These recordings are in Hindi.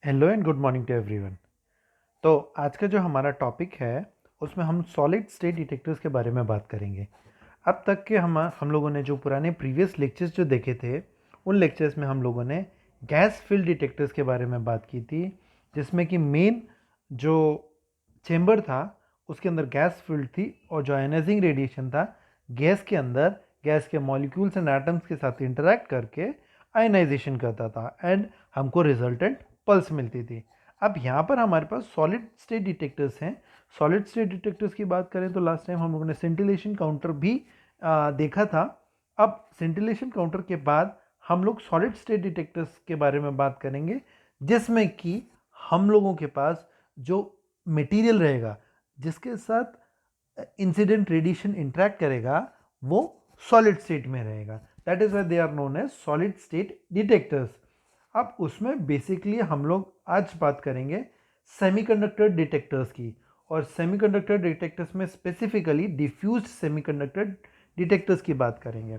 Hello and good morning to everyone. तो आज का जो हमारा टॉपिक है उसमें हम सॉलिड स्टेट डिटेक्टर्स के बारे में बात करेंगे। अब तक के हम लोगों ने जो पुराने प्रीवियस लेक्चर्स जो देखे थे उन लेक्चर्स में हम लोगों ने गैस फिल्ड डिटेक्टर्स के बारे में बात की थी, जिसमें कि मेन जो चेंबर था उसके अंदर गैस फिल्ड थी और जो आयनाइजिंग रेडिएशन था गैस के अंदर गैस के मॉलिक्यूल्स एंड एटम्स के साथ इंटरैक्ट करके आयनाइजेशन करता था एंड हमको रिजल्टेंट पल्स मिलती थी। अब यहाँ पर हमारे पास सॉलिड स्टेट डिटेक्टर्स हैं। सॉलिड स्टेट डिटेक्टर्स की बात करें तो लास्ट टाइम हम लोगों ने सेंटिलेशन काउंटर भी देखा था। अब सेंटिलेशन काउंटर के बाद हम लोग सॉलिड स्टेट डिटेक्टर्स के बारे में बात करेंगे, जिसमें कि हम लोगों के पास जो मटेरियल रहेगा जिसके साथ इंसिडेंट रेडिएशन इंटरैक्ट करेगा वो सॉलिड स्टेट में रहेगा। That is why they are known as solid state detectors. अब उसमें बेसिकली हम लोग आज बात करेंगे सेमीकंडक्टर डिटेक्टर्स की, और सेमीकंडक्टर डिटेक्टर्स में स्पेसिफिकली डिफ्यूज्ड सेमीकंडक्टर डिटेक्टर्स की बात करेंगे।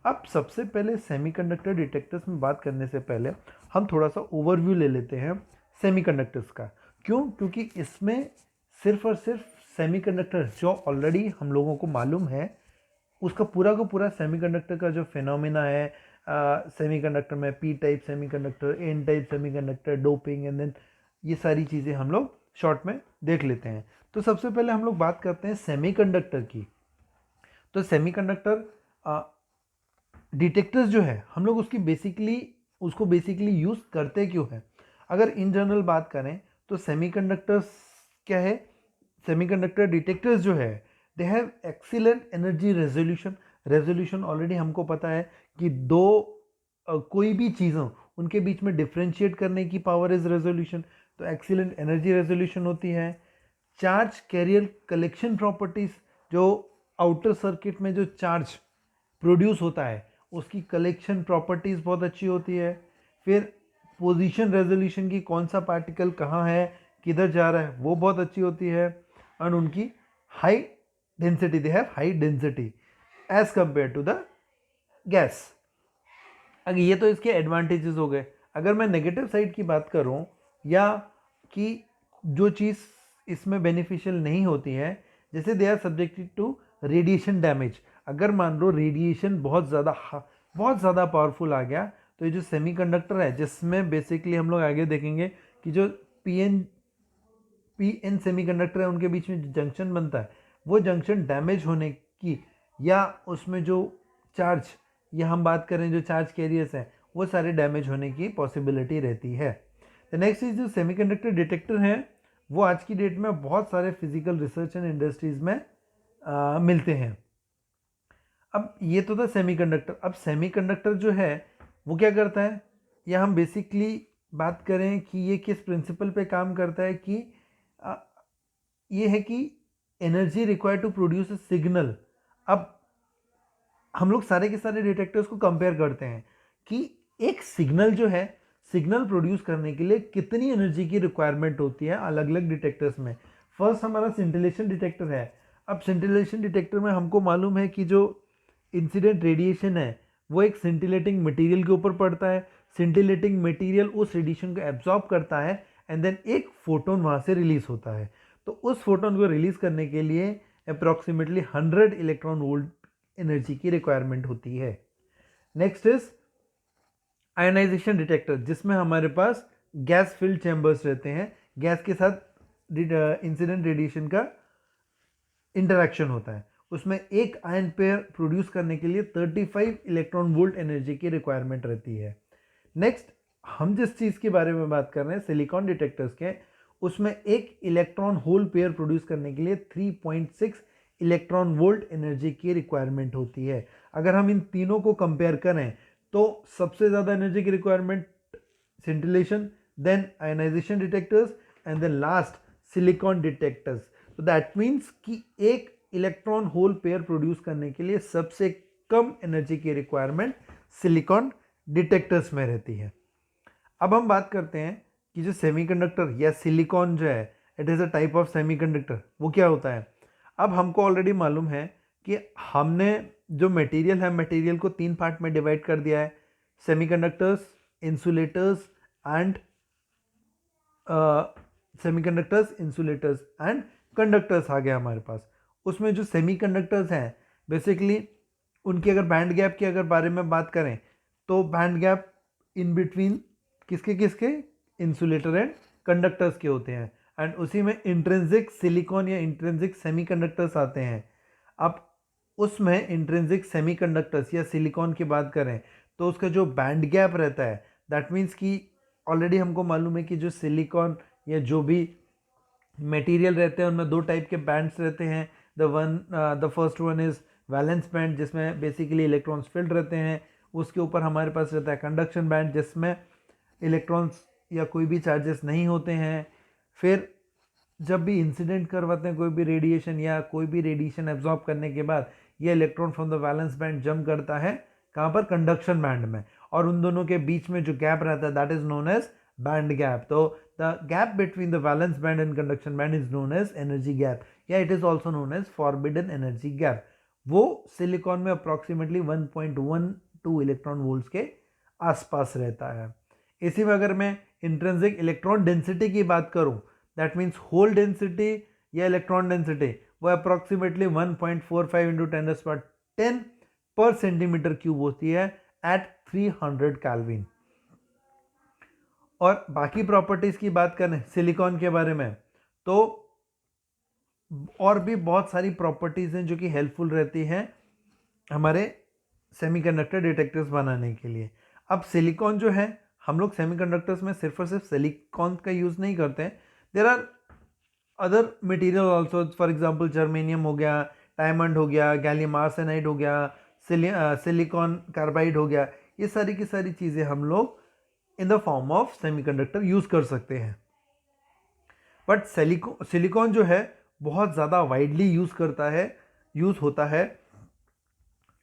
अब सबसे पहले सेमीकंडक्टर डिटेक्टर्स में बात करने से पहले हम थोड़ा सा ओवरव्यू ले लेते हैं सेमीकंडक्टर्स का। क्यों? क्योंकि इसमें सिर्फ और सिर्फ सेमीकंडक्टर जो ऑलरेडी हम लोगों को मालूम है उसका पूरा का पूरा सेमीकंडक्टर का जो फिनोमिना है, सेमीकंडक्टर में P type semiconductor, N type semiconductor, doping and then ये सारी चीज़ें हम लोग शॉर्ट में देख लेते हैं। तो सबसे पहले हम लोग बात करते हैं सेमीकंडक्टर की। तो सेमीकंडक्टर डिटेक्टर्स जो है हम लोग उसको बेसिकली यूज़ करते क्यों है? अगर इन जनरल बात करें तो सेमीकंडक्टर्स क्या है? सेमीकंडक्टर डिटेक्टर्स जो है they have excellent energy resolution. Resolution already हमको पता है कि कोई भी चीज़ों उनके बीच में डिफ्रेंशिएट करने की पावर इज रेजोल्यूशन। तो एक्सीलेंट एनर्जी रेजोल्यूशन होती है। चार्ज कैरियर कलेक्शन प्रॉपर्टीज, जो आउटर सर्किट में जो चार्ज प्रोड्यूस होता है उसकी कलेक्शन प्रॉपर्टीज बहुत अच्छी होती है। फिर पोजीशन रेजोल्यूशन की, कौन सा पार्टिकल कहाँ है, किधर जा रहा है, वो बहुत अच्छी होती है। और उनकी high density, they have high density as compare to the gas. अगर ये तो इसके एडवांटेजेस हो गए। अगर मैं नेगेटिव साइड की बात करूं या कि जो चीज़ इसमें बेनिफिशियल नहीं होती है, जैसे they are subjected to radiation damage. अगर मान लो रेडिएशन बहुत ज़्यादा पावरफुल आ गया तो ये जो सेमीकंडक्टर है, जिसमें बेसिकली हम लोग आगे देखेंगे कि जो पी एन सेमीकंडक्टर है उनके बीच में जो जंक्शन बनता है वो जंक्शन डैमेज होने की, या उसमें जो चार्ज, या हम बात करें जो चार्ज कैरियर्स हैं वो सारे डैमेज होने की पॉसिबिलिटी रहती है। द नेक्स्ट चीज़, जो सेमीकंडक्टर डिटेक्टर हैं वो आज की डेट में बहुत सारे फिजिकल रिसर्च एंड इंडस्ट्रीज में मिलते हैं। अब ये तो था सेमीकंडक्टर। अब सेमीकंडक्टर जो है वो क्या करता है, या हम बेसिकली बात करें कि ये किस प्रिंसिपल पे काम करता है कि अ, ये है कि energy required to produce a signal. अब हम लोग सारे के सारे डिटेक्टर्स को कंपेयर करते हैं कि एक सिग्नल जो है, सिग्नल प्रोड्यूस करने के लिए कितनी एनर्जी की रिक्वायरमेंट होती है अलग अलग डिटेक्टर्स में। फर्स्ट हमारा सिंटिलेशन डिटेक्टर है। अब सिंटिलेशन डिटेक्टर में हमको मालूम है कि जो इंसिडेंट रेडिएशन है वो एक सिंटिलेटिंग मटेरियल के ऊपर पड़ता है। सिंटिलेटिंग मटेरियल उस रेडिएशन को एब्जॉर्ब करता है एंड देन एक फोटोन वहाँ से रिलीज होता है। तो उस फोटोन को रिलीज करने के लिए अप्रॉक्सीमेटली 100 इलेक्ट्रॉन वोल्ट एनर्जी की रिक्वायरमेंट होती है। नेक्स्ट इज आयनाइजेशन डिटेक्टर, जिसमें हमारे पास गैस फिल्ड चैम्बर्स रहते हैं। गैस के साथ इंसिडेंट रेडिएशन का इंटरेक्शन होता है। उसमें एक आयन पेयर प्रोड्यूस करने के लिए 35 इलेक्ट्रॉन वोल्ट एनर्जी की रिक्वायरमेंट रहती है। नेक्स्ट, हम जिस चीज़ के बारे में बात कर रहे हैं सिलिकॉन डिटेक्टर्स के, उसमें एक इलेक्ट्रॉन होल पेयर प्रोड्यूस करने के लिए 3.6 इलेक्ट्रॉन वोल्ट एनर्जी की रिक्वायरमेंट होती है। अगर हम इन तीनों को कंपेयर करें तो सबसे ज़्यादा एनर्जी की requirement scintillation, then ionization detectors and then last silicon detectors. तो दैट मीन्स कि एक इलेक्ट्रॉन होल पेयर प्रोड्यूस करने के लिए सबसे कम एनर्जी की रिक्वायरमेंट सिलिकॉन डिटेक्टर्स में रहती है। अब हम बात करते हैं कि जो सेमीकंडक्टर या सिलिकॉन जो है, it is a type of semiconductor, वो क्या होता है। अब हमको ऑलरेडी मालूम है कि हमने जो मटेरियल है, मटेरियल को 3 पार्ट में डिवाइड कर दिया है, semiconductors, insulators and semiconductors, insulators and conductors आ गया हमारे पास। उसमें जो सेमीकंडक्टर्स हैं बेसिकली उनकी अगर बैंड गैप की अगर बारे में बात करें तो बैंड गैप इन बिटवीन किसके किसके, इंसुलेटर एंड कंडक्टर्स के होते हैं। एंड उसी में इंट्रिंसिक सिलिकॉन या इंट्रिंसिक सेमीकंडक्टर्स आते हैं। अब उसमें इंट्रिंसिक सेमीकंडक्टर्स या सिलिकॉन की बात करें तो उसका जो बैंड गैप रहता है दैट मीन्स कि ऑलरेडी हमको मालूम है कि जो सिलिकॉन या जो भी मटेरियल रहते हैं उनमें दो टाइप के बैंड्स रहते हैं। The first one is valence band जिसमें बेसिकली इलेक्ट्रॉन्स फिल्ड रहते हैं। उसके ऊपर हमारे पास रहता है कंडक्शन बैंड जिसमें इलेक्ट्रॉन्स या कोई भी चार्जेस नहीं होते हैं। फिर जब भी इंसिडेंट करवाते हैं कोई भी रेडिएशन या कोई भी रेडिएशन एब्जॉर्ब करने के बाद ये electron from the valence band jump करता है कहाँ पर, कंडक्शन बैंड में, और उन दोनों के बीच में जो गैप रहता है that is known as band gap. तो the gap between the valence band and conduction band is known as energy gap या it is also known as forbidden energy gap. वो सिलिकॉन में अप्रॉक्सीमेटली 1.12 इलेक्ट्रॉन वोल्ट्स के आसपास रहता है। इसी में अगर मैं इंट्रिंसिक इलेक्ट्रॉन डेंसिटी की बात करूं दैट मीन्स होल डेंसिटी या इलेक्ट्रॉन डेंसिटी वो अप्रॉक्सीमेटली 1.45 इंटू 10 पर सेंटीमीटर क्यूब होती है एट 300 केल्विन। और बाकी प्रॉपर्टीज की बात करें सिलिकॉन के बारे में तो और भी बहुत सारी प्रॉपर्टीज हैं जो कि हेल्पफुल रहती हैं हमारे सेमीकंडक्टर डिटेक्टर्स बनाने के लिए। अब सिलिकॉन जो है हम लोग सेमीकंडक्टर्स में सिर्फ और सिर्फ सिलिकॉन का यूज़ नहीं करते हैं, there are other material also. For example germanium हो गया, डायमंड हो गया, गैलियम आर्सेनाइड हो गया, सिलिकॉन कार्बाइड हो गया, ये सारी की सारी चीज़ें हम लोग in the form of semiconductor use कर सकते हैं। बट सिलिकॉन जो है बहुत ज़्यादा वाइडली यूज़ होता है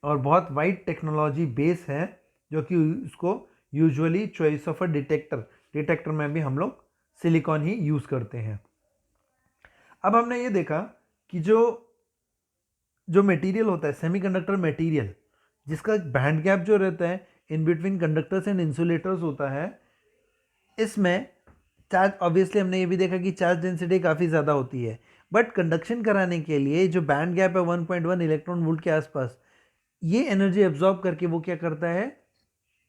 और बहुत वाइड टेक्नोलॉजी बेस है जो कि उसको usually choice of a detector में भी हम लोग सिलिकॉन ही यूज़ करते हैं। अब हमने ये देखा कि जो मटेरियल होता है सेमीकंडक्टर मटेरियल जिसका बैंड गैप जो रहता है in between conductors and insulators होता है, इसमें चार्ज ऑब्वियसली हमने ये भी देखा कि चार्ज डेंसिटी काफ़ी ज़्यादा होती है, बट कंडक्शन कराने के लिए जो बैंड गैप है 1.1 इलेक्ट्रॉन वोल्ट के आसपास, ये एनर्जी एब्जॉर्ब करके वो क्या करता है,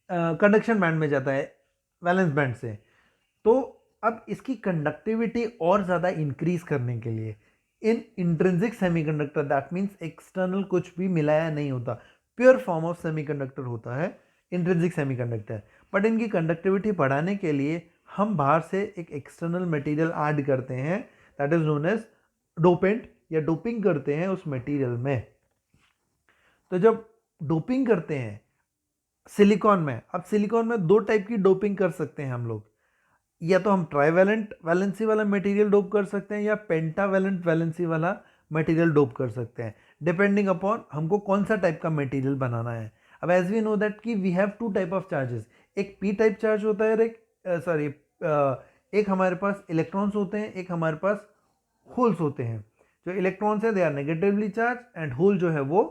कंडक्शन बैंड में जाता है वैलेंस बैंड से। तो अब इसकी कंडक्टिविटी और ज़्यादा इंक्रीज करने के लिए in intrinsic semiconductor that means external कुछ भी मिलाया नहीं होता, प्योर फॉर्म ऑफ सेमीकंडक्टर होता है इंट्रिंसिक सेमीकंडक्टर, बट इनकी कंडक्टिविटी बढ़ाने के लिए हम बाहर से एक एक्सटर्नल मटेरियल ऐड करते हैं that is known as dopant या डोपिंग करते हैं उस मटेरियल में। तो जब डोपिंग करते हैं सिलिकॉन में, अब सिलिकॉन में दो टाइप की डोपिंग कर सकते हैं हम लोग, या तो हम ट्राइवेलेंट वैलेंसी वाला मटेरियल डोप कर सकते हैं या पेंटावेलेंट वैलेंसी वाला मटेरियल डोप कर सकते हैं, डिपेंडिंग अपॉन हमको कौन सा टाइप का मटेरियल बनाना है। अब एज वी नो दैट कि we have two type of charges, एक पी टाइप चार्ज होता है, एक हमारे पास इलेक्ट्रॉन्स होते हैं, एक हमारे पास होल्स होते हैं। जो इलेक्ट्रॉन्स है they are negatively charge and hole जो है वो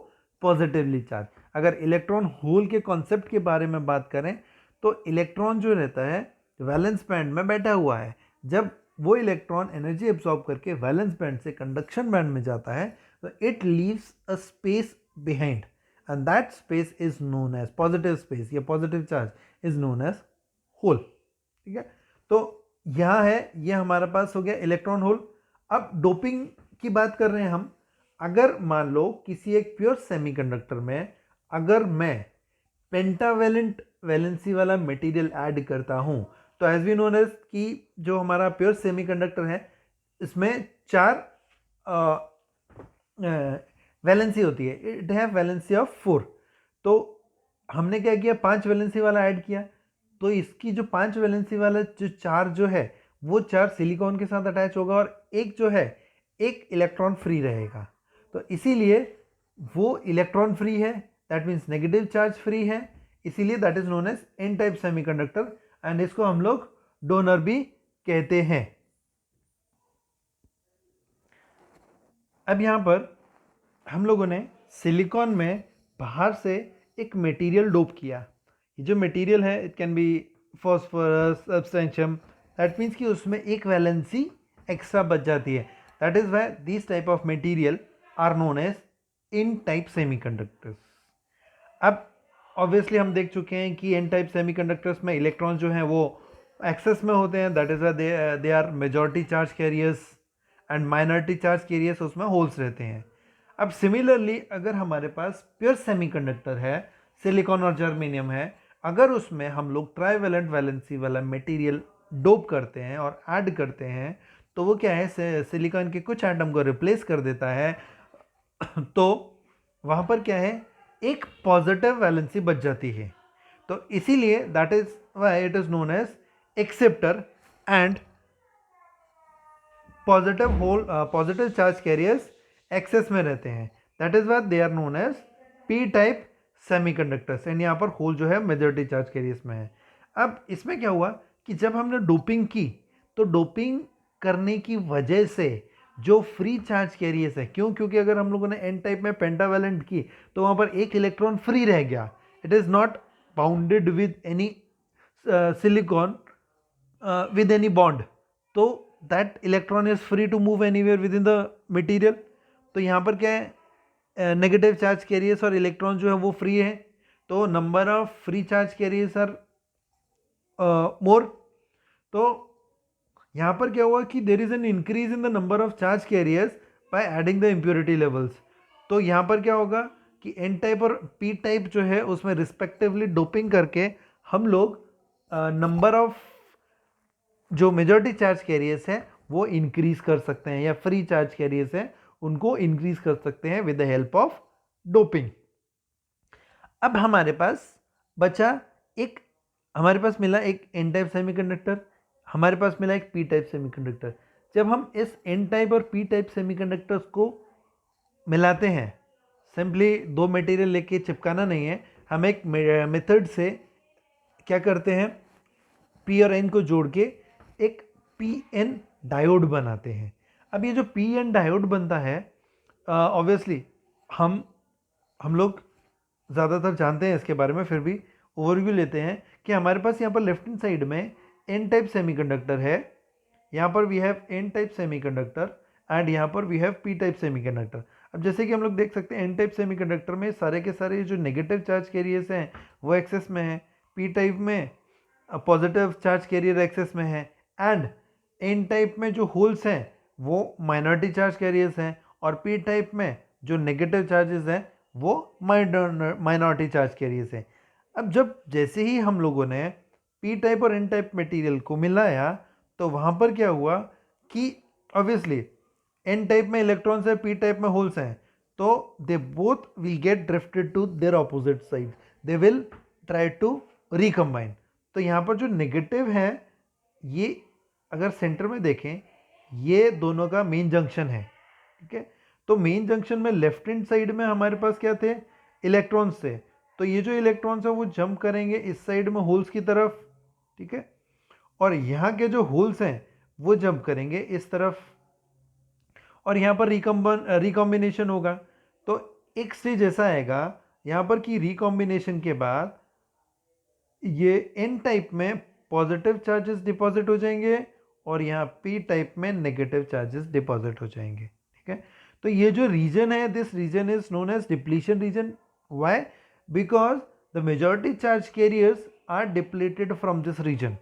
पॉजिटिवली चार्ज। अगर इलेक्ट्रॉन होल के कॉन्सेप्ट के बारे में बात करें तो इलेक्ट्रॉन जो रहता है वैलेंस बैंड में बैठा हुआ है, जब वो इलेक्ट्रॉन एनर्जी एब्जॉर्ब करके वैलेंस बैंड से कंडक्शन बैंड में जाता है तो it leaves a space behind and that space is known as positive space या positive charge is known as hole. ठीक है, तो यहाँ है ये हमारे पास हो गया इलेक्ट्रॉन होल। अब डोपिंग की बात कर रहे हैं हम, अगर मान लो किसी एक प्योर सेमीकंडक्टर में अगर मैं पेंटावेलेंट वैलेंसी वाला मटेरियल ऐड करता हूँ तो एज वी नोन एज कि जो हमारा प्योर सेमीकंडक्टर है इसमें 4 वैलेंसी होती है, इट हैव वैलेंसी ऑफ 4। तो हमने क्या किया 5 वैलेंसी वाला ऐड किया, तो इसकी जो 5 वैलेंसी वाला जो चार्ज जो है वो चार्ज सिलिकॉन के साथ अटैच होगा और एक जो है एक इलेक्ट्रॉन फ्री रहेगा। तो इसीलिए वो इलेक्ट्रॉन फ्री है that means negative charge free है, इसीलिए that is known as N type semiconductor and इसको हम लोग डोनर भी कहते हैं। अब यहाँ पर हम लोगों ने सिलिकॉन में बाहर से एक मटेरियल डोप किया। ये जो मटेरियल है इट कैन बी फॉस्फोरस, सब्सटेंशियम, दैट मीन्स कि उसमें एक वैलेंसी एक्स्ट्रा बच जाती है. That is why this type of material are known as N type semiconductors. अब ऑब्वियसली हम देख चुके हैं कि एन टाइप सेमीकंडक्टर्स में इलेक्ट्रॉन्स जो हैं वो एक्सेस में होते हैं. That is why they are majority charge carriers and minority charge carriers उसमें होल्स रहते हैं. अब सिमिलरली अगर हमारे पास प्योर सेमीकंडक्टर है, सिलिकॉन और जर्मेनियम है, अगर उसमें हम लोग ट्राईवेलेंट वैलेंसी वाला मटेरियल डोप करते हैं और ऐड करते हैं तो वो क्या है, सिलिकॉन के कुछ एटम को रिप्लेस कर देता है. तो वहाँ पर क्या है, एक पॉजिटिव वैलेंसी बच जाती है. तो इसीलिए that is why it is known as acceptor and positive charge carriers excess में रहते हैं. That is why they are known as P type semiconductors. And यहाँ पर होल जो है मेजॉरिटी चार्ज कैरियर्स में है. अब इसमें क्या हुआ कि जब हमने डोपिंग की तो डोपिंग करने की वजह से जो फ्री चार्ज कैरियर्स है, क्योंकि अगर हम लोगों ने एन टाइप में पेंटावैलेंट की तो वहाँ पर एक इलेक्ट्रॉन फ्री रह गया. It is not bounded with any silicon with any bond. तो that electron is free to move anywhere within the material. तो यहाँ पर क्या है, नेगेटिव चार्ज कैरियर्स और इलेक्ट्रॉन जो है वो फ्री है. तो number of free charge carriers are more. तो यहाँ पर क्या हुआ कि there is an increase in the number of charge carriers by adding the impurity levels. तो यहाँ पर क्या होगा कि एन टाइप और पी टाइप जो है उसमें रिस्पेक्टिवली डोपिंग करके हम लोग नंबर ऑफ जो मेजॉरिटी चार्ज कैरियर्स हैं वो इंक्रीज कर सकते हैं, या फ्री चार्ज कैरियर्स हैं उनको इंक्रीज कर सकते हैं with the help of doping. अब हमारे पास बचा एक, हमारे पास मिला एक एन टाइप सेमीकंडक्टर, हमारे पास मिला एक पी टाइप सेमीकंडक्टर. जब हम इस एन टाइप और पी टाइप सेमीकंडक्टर्स को मिलाते हैं, सिंपली दो मटेरियल लेके चिपकाना नहीं है, हम एक मेथड से क्या करते हैं, पी और एन को जोड़ के एक पी एन डायोड बनाते हैं. अब ये जो पी एन डायोड बनता है, ऑब्वियसली हम लोग ज़्यादातर जानते हैं इसके बारे में, फिर भी ओवरव्यू लेते हैं कि हमारे पास यहाँ पर लेफ्ट हैंड साइड में एन टाइप सेमीकंडक्टर है, यहाँ पर we have N type semiconductor and यहाँ पर we have P type semiconductor. अब जैसे कि हम लोग देख सकते हैं एन टाइप सेमीकंडक्टर में सारे के सारे जो नेगेटिव चार्ज कैरियर्स हैं वो एक्सेस में है, पी टाइप में पॉजिटिव चार्ज कैरियर एक्सेस में है, एंड एन टाइप में जो होल्स हैं वो माइनॉरिटी चार्ज कैरियर्स हैं, और पी टाइप में जो नेगेटिव चार्जेस हैं वो माइनॉरिटी चार्ज कैरियर्स हैं. अब जैसे ही हम लोगों ने पी टाइप और एन टाइप मटेरियल को मिलाया तो वहाँ पर क्या हुआ कि ऑब्वियसली एन टाइप में इलेक्ट्रॉन्स है, पी टाइप में होल्स हैं, तो they both will get drifted to their opposite side, they will try to recombine. तो यहाँ पर जो नेगेटिव है, ये अगर सेंटर में देखें ये दोनों का मेन जंक्शन है. ठीक है, तो मेन जंक्शन में लेफ्ट हैंड साइड में हमारे पास क्या थे, इलेक्ट्रॉन्स थे. तो ये जो इलेक्ट्रॉन्स है वो जंप करेंगे इस साइड में होल्स की तरफ. ठीक है, और यहाँ के जो होल्स हैं वो जंप करेंगे इस तरफ, और यहाँ पर रिकॉम्बिनेशन होगा. तो एक स्टेज ऐसा आएगा यहाँ पर कि रिकॉम्बिनेशन के बाद ये एन टाइप में पॉजिटिव चार्जेस डिपॉजिट हो जाएंगे और यहाँ पी टाइप में नेगेटिव चार्जेस डिपॉजिट हो जाएंगे. ठीक है, तो ये जो रीजन है, this region is known as depletion region. Why? Because the majority charge carriers are depleted from this region.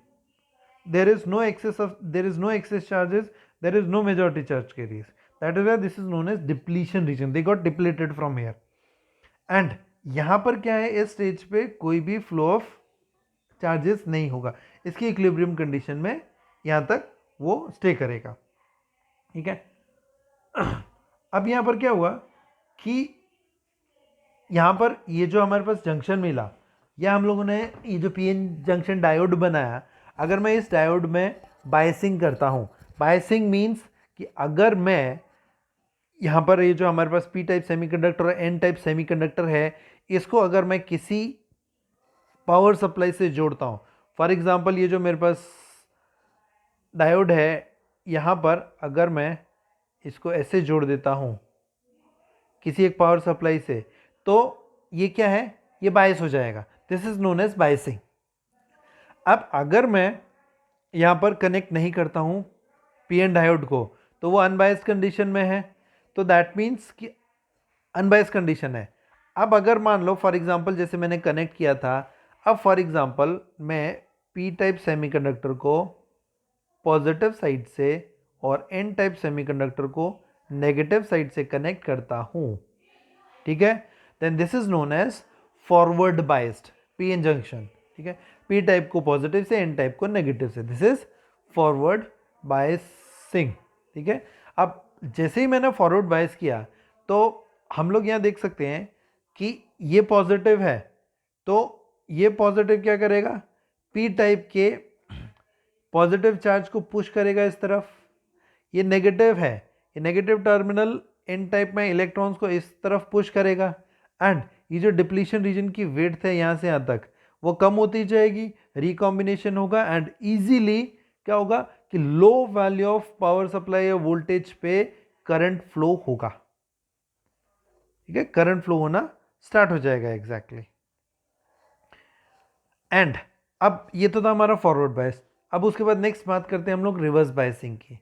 there is no excess charges, there is no majority charge carriers. That is why this is known as depletion region. They got depleted from here. And यहाँ पर क्या है, इस स्टेज पे कोई भी फ्लो ऑफ चार्जेस नहीं होगा, इसकी इक्विलिब्रियम कंडीशन में यहाँ तक वो स्टे करेगा. ठीक है, अब यहाँ पर क्या हुआ कि यहाँ पर ये जो हमारे पास जंक्शन मिला, या हम लोगों ने ये जो पी एन जंक्शन डायोड बनाया, अगर मैं इस डायोड में बायसिंग करता हूँ, बायसिंग मीन्स कि अगर मैं यहाँ पर ये जो हमारे पास पी टाइप सेमीकंडक्टर और एन टाइप सेमीकंडक्टर है, इसको अगर मैं किसी पावर सप्लाई से जोड़ता हूँ, फॉर एग्जांपल ये जो मेरे पास डायोड है, यहाँ पर अगर मैं इसको ऐसे जोड़ देता हूँ किसी एक पावर सप्लाई से, तो ये क्या है, ये बायस हो जाएगा. This is known as biasing. अब अगर मैं यहाँ पर कनेक्ट नहीं करता हूँ पी एन डायोड को, तो वो अनबायस्ड कंडीशन में है, तो दैट मीन्स कि अनबायस्ड कंडीशन है। अब अगर मान लो फॉर एग्जांपल जैसे मैंने कनेक्ट किया था, अब फॉर एग्जांपल मैं पी टाइप सेमीकंडक्टर को पॉजिटिव साइड से और एन टाइप सेमीकंडक्टर को नेगेटिव साइड से कनेक्ट करता हूँ, ठीक है, then this is known as forward biased P N junction, ठीक है, पी टाइप को पॉजिटिव से, एन टाइप को नेगेटिव से, दिस इज फॉरवर्ड बायसिंग, ठीक है। अब जैसे ही मैंने फॉरवर्ड बायस किया तो हम लोग यहाँ देख सकते हैं कि ये पॉजिटिव है, तो ये पॉजिटिव क्या करेगा, पी टाइप के पॉजिटिव चार्ज को पुश करेगा इस तरफ, ये नेगेटिव है, ये नेगेटिव टर्मिनल एन टाइप में इलेक्ट्रॉन्स को इस तरफ पुश करेगा, एंड ये जो डिप्लीशन रीजन की विड्थ है यहाँ से यहाँ तक वो कम होती जाएगी, रिकॉम्बिनेशन होगा, एंड इजीली क्या होगा कि low value of power supply या वोल्टेज पे करंट फ्लो होगा, ठीक है, करंट फ्लो होना स्टार्ट हो जाएगा एग्जैक्टली। एंड अब ये तो था हमारा फॉरवर्ड बायस। अब उसके बाद नेक्स्ट बात करते हैं हम लोग रिवर्स बायसिंग की।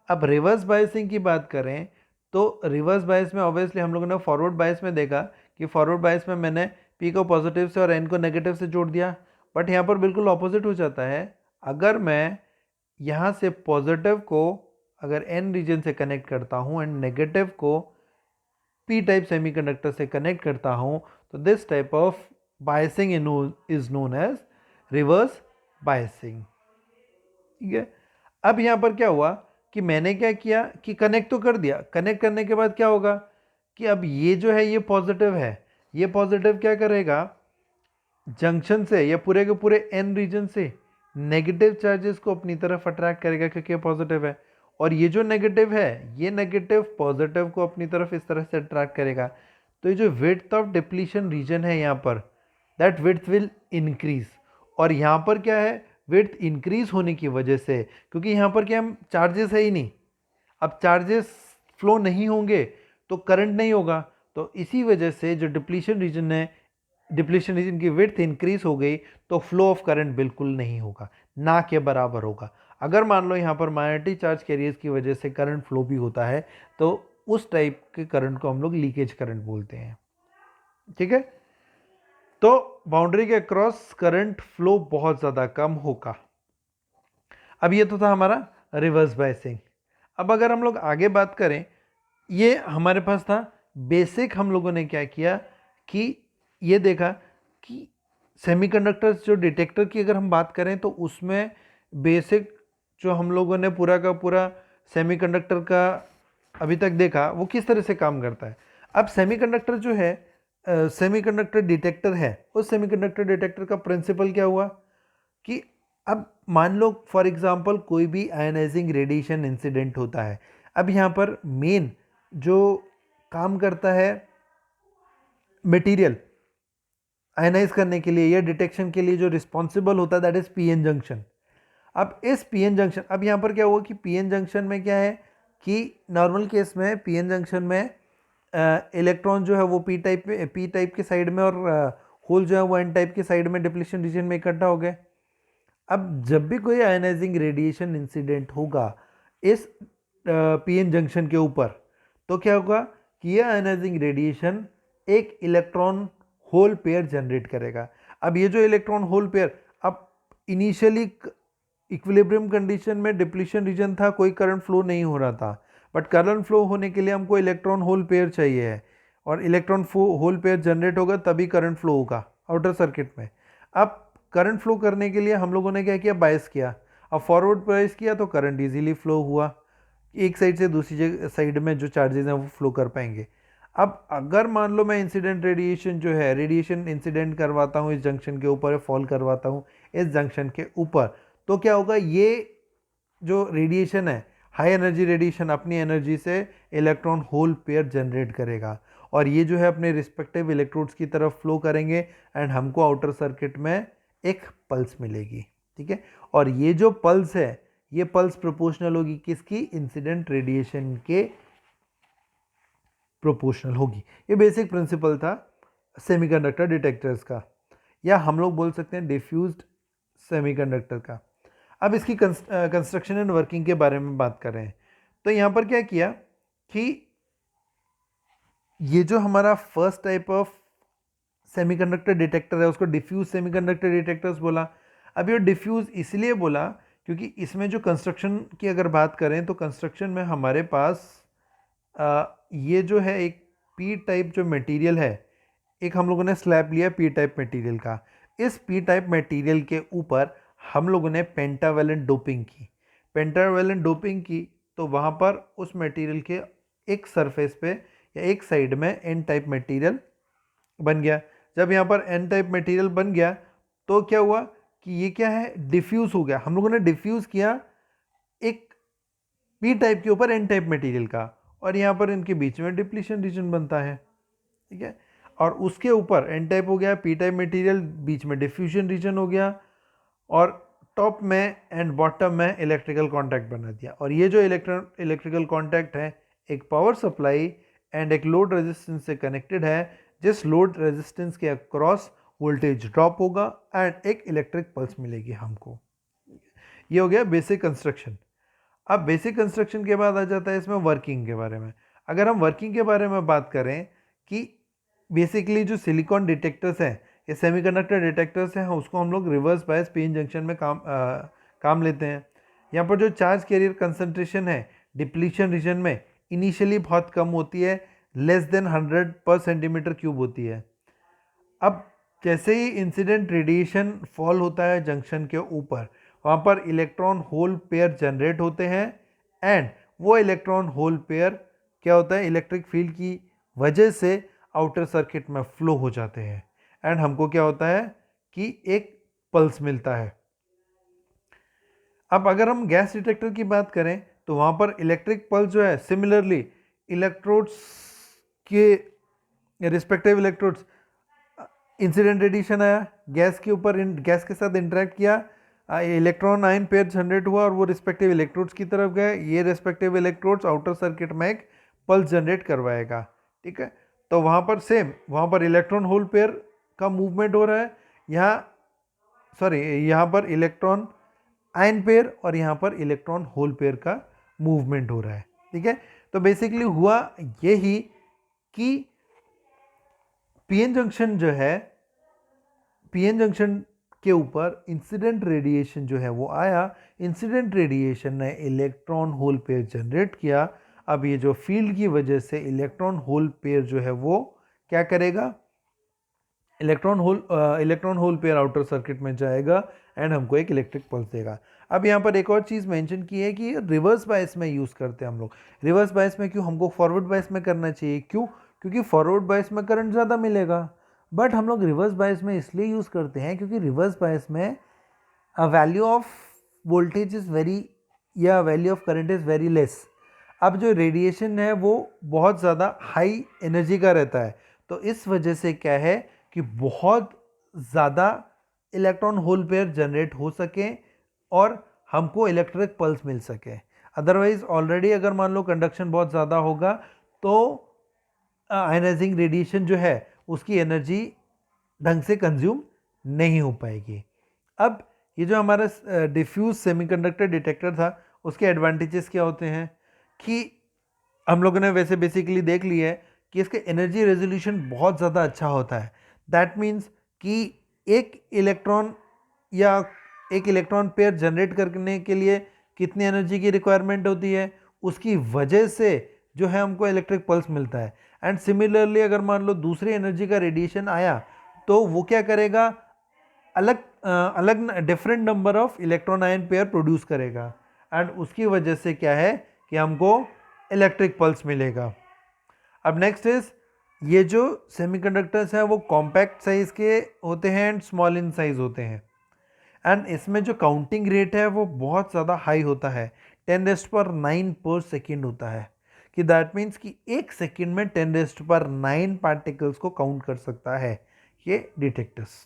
अब रिवर्स बायसिंग की बात करें तो रिवर्स बायस में ऑब्वियसली हम लोगों ने फॉरवर्ड बायस में देखा कि फॉरवर्ड बायस में मैंने पी को पॉजिटिव से और एन को नेगेटिव से जोड़ दिया, बट यहाँ पर बिल्कुल ऑपोजिट हो जाता है। अगर मैं यहाँ से पॉजिटिव को अगर एन रीजन से कनेक्ट करता हूँ एंड नेगेटिव को पी टाइप सेमीकंडक्टर से कनेक्ट करता हूँ, तो this type of biasing is known as reverse biasing, ठीक है। अब यहाँ पर क्या हुआ कि मैंने क्या किया कि कनेक्ट तो कर दिया, कनेक्ट करने के बाद क्या होगा कि अब ये जो है ये पॉजिटिव है, ये पॉजिटिव क्या करेगा जंक्शन से या पूरे के पूरे एन रीजन से नेगेटिव चार्जेस को अपनी तरफ अट्रैक्ट करेगा क्योंकि ये पॉजिटिव है, और ये जो नेगेटिव है ये नेगेटिव पॉजिटिव को अपनी तरफ इस तरह से अट्रैक्ट करेगा। तो ये जो विड्थ ऑफ डिप्लीशन रीजन है यहाँ पर, दैट विड्थ विल इंक्रीज, और यहाँ पर क्या है विड्थ इंक्रीज होने की वजह से, क्योंकि यहाँ पर क्या हम चार्जेस है ही नहीं, अब चार्जेस फ्लो नहीं होंगे तो करंट नहीं होगा, तो इसी वजह से जो डिप्लीशन रीजन है, डिप्लीशन रीजन की विड्थ इंक्रीज हो गई तो फ्लो ऑफ करंट बिल्कुल नहीं होगा, ना के बराबर होगा। अगर मान लो यहाँ पर माइनॉरिटी चार्ज कैरियर्स की वजह से करंट फ्लो भी होता है तो उस टाइप के करंट को हम लोग लीकेज करंट बोलते हैं, ठीक है। तो बाउंड्री के क्रॉस करंट फ्लो बहुत ज़्यादा कम होगा। अब ये तो था हमारा रिवर्स बायसिंग। अब अगर हम लोग आगे बात करें, ये हमारे पास था बेसिक, हम लोगों ने क्या किया कि ये देखा कि सेमीकंडक्टर्स जो डिटेक्टर की अगर हम बात करें तो उसमें बेसिक जो हम लोगों ने पूरा का पूरा सेमीकंडक्टर का अभी तक देखा वो किस तरह से काम करता है। अब सेमीकंडक्टर जो है सेमीकंडक्टर डिटेक्टर है, उस सेमीकंडक्टर डिटेक्टर का प्रिंसिपल क्या हुआ कि अब मान लो फॉर एग्जांपल कोई भी आयनाइजिंग रेडिएशन इंसिडेंट होता है, अब यहाँ पर मेन जो काम करता है मटेरियल आयनाइज करने के लिए या डिटेक्शन के लिए जो रिस्पॉन्सिबल होता है दैट इज पीएन जंक्शन। अब इस पीएन जंक्शन, अब यहाँ पर क्या हुआ कि पीएन जंक्शन में क्या है कि नॉर्मल केस में पीएन जंक्शन में इलेक्ट्रॉन जो है वो पी टाइप के साइड में और होल जो है वो एन टाइप के साइड में डिप्लीशन रीजन में इकट्ठा हो गए। अब जब भी कोई आयनाइजिंग रेडिएशन इंसिडेंट होगा इस पीएन जंक्शन के ऊपर, तो क्या होगा कि यह आयनाइजिंग रेडिएशन एक इलेक्ट्रॉन होल पेयर जनरेट करेगा। अब ये जो इलेक्ट्रॉन होल पेयर, अब इनिशियली इक्विलिब्रियम कंडीशन में डिप्लीशन रीजन था, कोई करंट फ्लो नहीं हो रहा था, बट करंट फ्लो होने के लिए हमको इलेक्ट्रॉन होल पेयर चाहिए है, और इलेक्ट्रॉन होल पेयर जनरेट होगा तभी करंट फ्लो होगा आउटर सर्किट में। अब करंट फ्लो करने के लिए हम लोगों ने क्या किया, बायस किया। अब फॉरवर्ड बायस किया तो करंट इजीली फ्लो हुआ, एक साइड से दूसरी साइड में जो चार्जेस हैं वो फ्लो कर पाएंगे। अब अगर मान लो मैं इंसिडेंट रेडिएशन जो है रेडिएशन इंसिडेंट करवाता हूँ इस जंक्शन के ऊपर, फॉल करवाता हूँ इस जंक्शन के ऊपर, तो क्या होगा ये जो रेडिएशन है हाई एनर्जी रेडिएशन अपनी एनर्जी से इलेक्ट्रॉन होल पेयर जनरेट करेगा, और ये जो है अपने रिस्पेक्टिव इलेक्ट्रोड्स की तरफ फ्लो करेंगे एंड हमको आउटर सर्किट में एक पल्स मिलेगी, ठीक है। और ये जो पल्स है ये पल्स प्रोपोर्शनल होगी किसकी, इंसिडेंट रेडिएशन के प्रोपोर्शनल होगी। ये बेसिक प्रिंसिपल था सेमीकंडक्टर डिटेक्टर्स का, या हम लोग बोल सकते हैं डिफ्यूज्ड सेमीकंडक्टर का। अब इसकी कंस्ट्रक्शन एंड वर्किंग के बारे में बात कर रहे हैं। तो यहाँ पर क्या किया कि ये जो हमारा first type of semiconductor detector है उसको डिफ्यूज सेमीकंडक्टर डिटेक्टर्स बोला। अब ये डिफ्यूज इसलिए बोला क्योंकि इसमें जो कंस्ट्रक्शन की अगर बात करें तो कंस्ट्रक्शन में हमारे पास ये जो है एक पी टाइप जो मटेरियल है, एक हम लोगों ने स्लैब लिया पी टाइप मटेरियल का। इस पी टाइप मटेरियल के ऊपर हम लोगों ने पेंटावेलेंट डोपिंग की। पेंटावेलेंट डोपिंग की तो वहाँ पर उस मटेरियल के एक सरफेस पे या एक साइड में एन टाइप मटेरियल बन गया। जब यहाँ पर एन टाइप मटेरियल बन गया तो क्या हुआ कि ये क्या है, डिफ्यूज़ हो गया। हम लोगों ने डिफ्यूज़ किया एक पी टाइप के ऊपर एन टाइप मटेरियल का, और यहाँ पर इनके बीच में डिप्लीशन रीजन बनता है, ठीक है। और उसके ऊपर एन टाइप हो गया, पी टाइप मटेरियल, बीच में डिफ्यूजन रीजन हो गया, और टॉप में एंड बॉटम में इलेक्ट्रिकल कॉन्टैक्ट बना दिया। और ये जो इलेक्ट्रिकल कॉन्टैक्ट है एक पावर सप्लाई एंड एक लोड रेजिस्टेंस से कनेक्टेड है, जिस लोड रेजिस्टेंस के अक्रॉस वोल्टेज ड्रॉप होगा एंड एक इलेक्ट्रिक पल्स मिलेगी हमको। ये हो गया बेसिक कंस्ट्रक्शन। अब बेसिक कंस्ट्रक्शन के बाद आ जाता है इसमें वर्किंग के बारे में। अगर हम वर्किंग के बारे में बात करें कि बेसिकली जो सिलिकॉन डिटेक्टर्स हैं या सेमीकंडक्टर डिटेक्टर्स हैं उसको हम लोग रिवर्स बायस पीएन जंक्शन में काम लेते हैं। यहाँ पर जो चार्ज कैरियर कंसंट्रेशन है डिप्लीशन रीजन में इनिशियली बहुत कम होती है, लेस देन 100 पर सेंटीमीटर क्यूब होती है। अब जैसे ही इंसिडेंट रेडिएशन फॉल होता है जंक्शन के ऊपर, वहाँ पर इलेक्ट्रॉन होल पेयर जनरेट होते हैं एंड वो इलेक्ट्रॉन होल पेयर क्या होता है, इलेक्ट्रिक फील्ड की वजह से आउटर सर्किट में फ्लो हो जाते हैं एंड हमको क्या होता है कि एक पल्स मिलता है। अब अगर हम गैस डिटेक्टर की बात करें तो वहाँ पर इलेक्ट्रिक पल्स जो है सिमिलरली इलेक्ट्रोड्स के रिस्पेक्टिव इलेक्ट्रोड्स, इंसिडेंट रेडिएशन आया गैस के ऊपर, गैस के साथ इंटरेक्ट किया, इलेक्ट्रॉन आयन पेयर जनरेट हुआ और वो रिस्पेक्टिव इलेक्ट्रोड्स की तरफ गए। ये रिस्पेक्टिव इलेक्ट्रोड्स आउटर सर्किट में एक पल्स जनरेट करवाएगा, ठीक है। तो वहाँ पर सेम, वहाँ पर इलेक्ट्रॉन होल पेयर का मूवमेंट हो रहा है, यहाँ पर इलेक्ट्रॉन आयन पेयर और यहाँ पर इलेक्ट्रॉन होल पेयर का मूवमेंट हो रहा है, ठीक है। तो बेसिकली हुआ यही कि पीएन जंक्शन जो है, पीएन जंक्शन के ऊपर इंसिडेंट रेडिएशन जो है वो आया, इंसिडेंट रेडिएशन ने इलेक्ट्रॉन होल पेयर जनरेट किया। अब ये जो फील्ड की वजह से इलेक्ट्रॉन होल पेयर जो है वो क्या करेगा, electron hole pair outer circuit में जाएगा एंड हमको एक इलेक्ट्रिक पल्स देगा। अब यहाँ पर एक और चीज़ मेंशन की है कि रिवर्स बायस में यूज़ करते हैं हम लोग। रिवर्स बायस में क्यों, हमको फॉरवर्ड बायस में करना चाहिए, क्यों, क्योंकि फॉरवर्ड बायस में करंट ज़्यादा मिलेगा, बट हम लोग रिवर्स बायस में इसलिए यूज़ करते हैं क्योंकि रिवर्स बायस में value of voltage is very, या value of current is very less. अब जो रेडिएशन है वो बहुत ज़्यादा हाई एनर्जी का रहता है, तो इस वजह से क्या है कि बहुत ज़्यादा इलेक्ट्रॉन होल पेयर जनरेट हो सके और हमको इलेक्ट्रिक पल्स मिल सके। अदरवाइज ऑलरेडी अगर मान लो कंडक्शन बहुत ज़्यादा होगा तो आयनाइजिंग रेडिएशन जो है उसकी एनर्जी ढंग से कंज्यूम नहीं हो पाएगी। अब ये जो हमारा डिफ्यूज सेमीकंडक्टर डिटेक्टर था उसके एडवांटेजेस क्या होते हैं कि हम लोगों ने वैसे बेसिकली देख लिया है कि इसका एनर्जी रेजोल्यूशन बहुत ज़्यादा अच्छा होता है। दैट मीन्स कि एक इलेक्ट्रॉन पेयर जनरेट करने के लिए कितनी एनर्जी की रिक्वायरमेंट होती है, उसकी वजह से जो है हमको इलेक्ट्रिक पल्स मिलता है। एंड सिमिलरली अगर मान लो दूसरी एनर्जी का रेडिएशन आया तो वो क्या करेगा, अलग different number of electron ion pair produce करेगा एंड उसकी वजह से क्या है कि हमको इलेक्ट्रिक पल्स मिलेगा। अब नेक्स्ट इज, ये जो सेमीकंडक्टर्स हैं वो कॉम्पैक्ट साइज़ के होते हैं एंड स्मॉल इन साइज़ होते हैं एंड इसमें जो काउंटिंग रेट है वो बहुत ज़्यादा हाई होता है, 10⁹ पर सेकेंड होता है, कि दैट मीन्स कि एक सेकेंड में 10⁹ पार्टिकल्स को काउंट कर सकता है ये डिटेक्टर्स।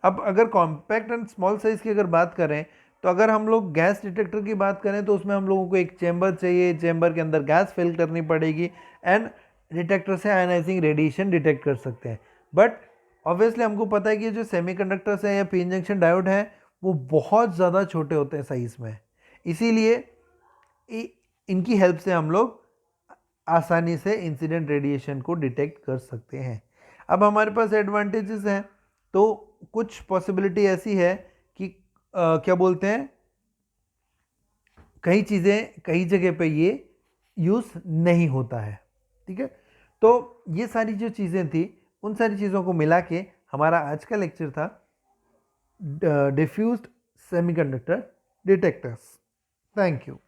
अब अगर कॉम्पैक्ट एंड स्मॉल साइज़ की अगर बात करें तो अगर हम लोग गैस डिटेक्टर की बात करें तो उसमें हम लोगों को एक चैम्बर चाहिए, चैम्बर के अंदर गैस फिल करनी पड़ेगी एंड डिटेक्टर से आयनाइजिंग रेडिएशन डिटेक्ट कर सकते हैं। बट ऑब्वियसली हमको पता है कि जो सेमीकंडक्टर्स हैं या पीएन जंक्शन डायोड है वो बहुत ज़्यादा छोटे होते हैं साइज़ में, इसीलिए इनकी हेल्प से हम लोग आसानी से इंसिडेंट रेडिएशन को डिटेक्ट कर सकते हैं। अब हमारे पास एडवांटेजेस हैं, तो कुछ पॉसिबिलिटी ऐसी है कि क्या बोलते हैं, कई चीज़ें कई जगह पे ये यूज़ नहीं होता है, ठीक है। तो ये सारी जो चीज़ें थी, उन सारी चीज़ों को मिला के हमारा आज का लेक्चर था diffused semiconductor detectors. Thank you.